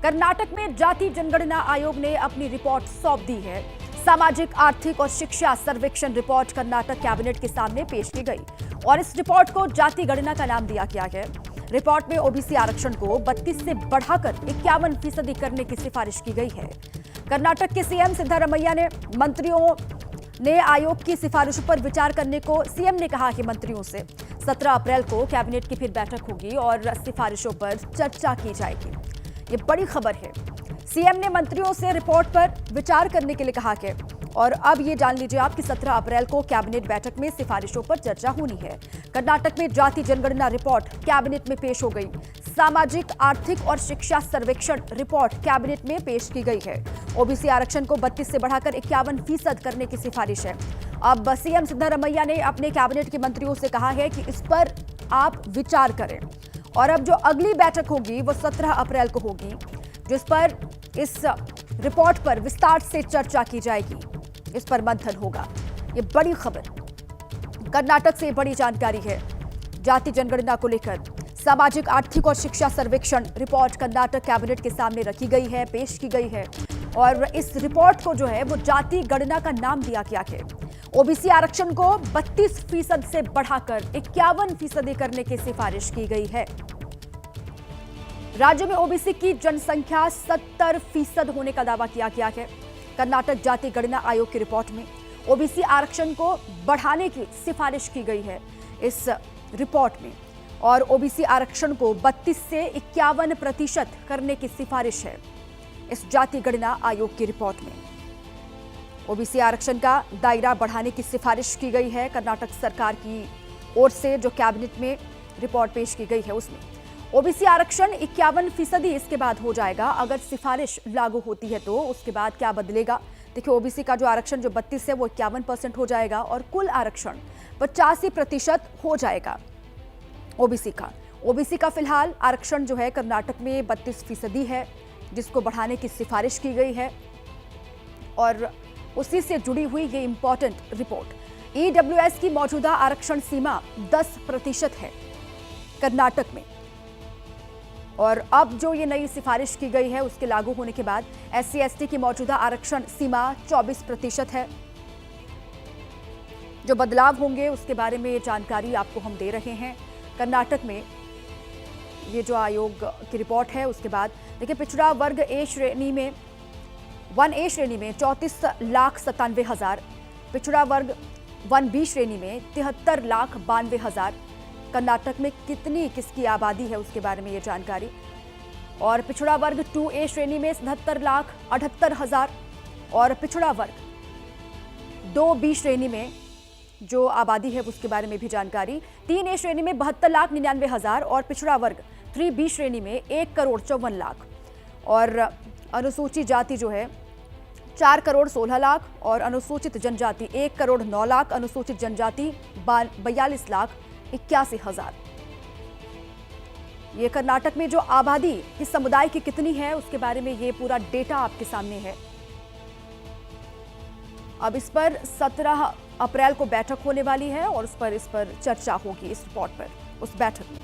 कर्नाटक में जाति जनगणना आयोग ने अपनी रिपोर्ट सौंप दी है। सामाजिक, आर्थिक और शिक्षा सर्वेक्षण रिपोर्ट कर्नाटक कैबिनेट के सामने पेश की गई और इस रिपोर्ट को जाति गणना का नाम दिया गया है। रिपोर्ट में ओबीसी आरक्षण को 32 से बढ़ाकर 51% करने की सिफारिश की गई है। कर्नाटक के सीएम सिद्धारमैया ने मंत्रियों ने आयोग की सिफारिशों पर विचार करने को सीएम ने कहा कि मंत्रियों से 17 अप्रैल को कैबिनेट की फिर बैठक होगी और सिफारिशों पर चर्चा की जाएगी। ये बड़ी खबर है। सीएम ने मंत्रियों से रिपोर्ट पर विचार करने के लिए कहा है और अब ये जान लीजिए आप कि 17 अप्रैल को कैबिनेट बैठक में सिफारिशों पर चर्चा होनी है। कर्नाटक में जाति जनगणना रिपोर्ट कैबिनेट में पेश हो गई। सामाजिक, आर्थिक और शिक्षा सर्वेक्षण रिपोर्ट कैबिनेट में पेश की गई है। ओबीसी आरक्षण को 32 से बढ़ाकर 51% करने की सिफारिश है। अब सीएम सिद्धारमैया ने अपने कैबिनेट के मंत्रियों से कहा है कि इस पर आप विचार करें और अब जो अगली बैठक होगी वो 17 अप्रैल को होगी, जिस पर इस रिपोर्ट पर विस्तार से चर्चा की जाएगी, इस पर मंथन होगा। ये बड़ी खबर कर्नाटक से बड़ी जानकारी है। जाति जनगणना को लेकर सामाजिक, आर्थिक और शिक्षा सर्वेक्षण रिपोर्ट कर्नाटक कैबिनेट के सामने रखी गई है, पेश की गई है और इस रिपोर्ट को जो है वो जाति गणना का नाम दिया गया है। ओबीसी आरक्षण को 32% से बढ़ाकर 51% करने की सिफारिश की गई है। राज्य में ओबीसी की जनसंख्या 70% होने का दावा किया गया है। कर्नाटक जाति गणना आयोग की रिपोर्ट में ओबीसी आरक्षण को बढ़ाने की सिफारिश की गई है इस रिपोर्ट में और ओबीसी आरक्षण को 32 से 51% करने की सिफारिश है इस जाति गणना आयोग की रिपोर्ट में। ओबीसी आरक्षण का दायरा बढ़ाने की सिफारिश की गई है कर्नाटक सरकार की ओर से। जो कैबिनेट में रिपोर्ट पेश की गई है उसमें ओबीसी आरक्षण 51% इसके बाद हो जाएगा। अगर सिफारिश लागू होती है तो उसके बाद क्या बदलेगा? देखिए, ओबीसी का जो आरक्षण जो 32 है वो 51% हो जाएगा और कुल आरक्षण 85% हो जाएगा ओबीसी का फिलहाल आरक्षण जो है कर्नाटक में 32% है, जिसको बढ़ाने की सिफारिश की गई है और उसी से जुड़ी हुई ये इंपॉर्टेंट रिपोर्ट। ईडब्ल्यूएस की मौजूदा आरक्षण सीमा 10% है कर्नाटक में और अब जो ये नई सिफारिश की गई है उसके लागू होने के बाद SC/ST की मौजूदा आरक्षण सीमा 24% है। जो बदलाव होंगे उसके बारे में जानकारी आपको हम दे रहे हैं। कर्नाटक में ये जो आयोग की रिपोर्ट है उसके बाद देखिए, पिछड़ा वर्ग ए श्रेणी में 1A श्रेणी में 34,97,000, पिछड़ा वर्ग 1B श्रेणी में 73,92,000। कर्नाटक में किसकी आबादी है उसके बारे में ये जानकारी। और पिछड़ा वर्ग 2A श्रेणी में 77,78,000 और पिछड़ा वर्ग 2B श्रेणी में जो आबादी है उसके बारे में भी जानकारी। 3A श्रेणी में 72,99,000 और पिछड़ा वर्ग 3B श्रेणी में 1,54,00,000 और अनुसूचित जाति जो है 4,16,00,000 और अनुसूचित जनजाति 1,09,00,000, अनुसूचित जनजाति 42,81,000। ये कर्नाटक में जो आबादी किस समुदाय की कितनी है उसके बारे में ये पूरा डेटा आपके सामने है। अब इस पर 17 अप्रैल को बैठक होने वाली है और इस पर चर्चा होगी इस रिपोर्ट पर उस बैठक में।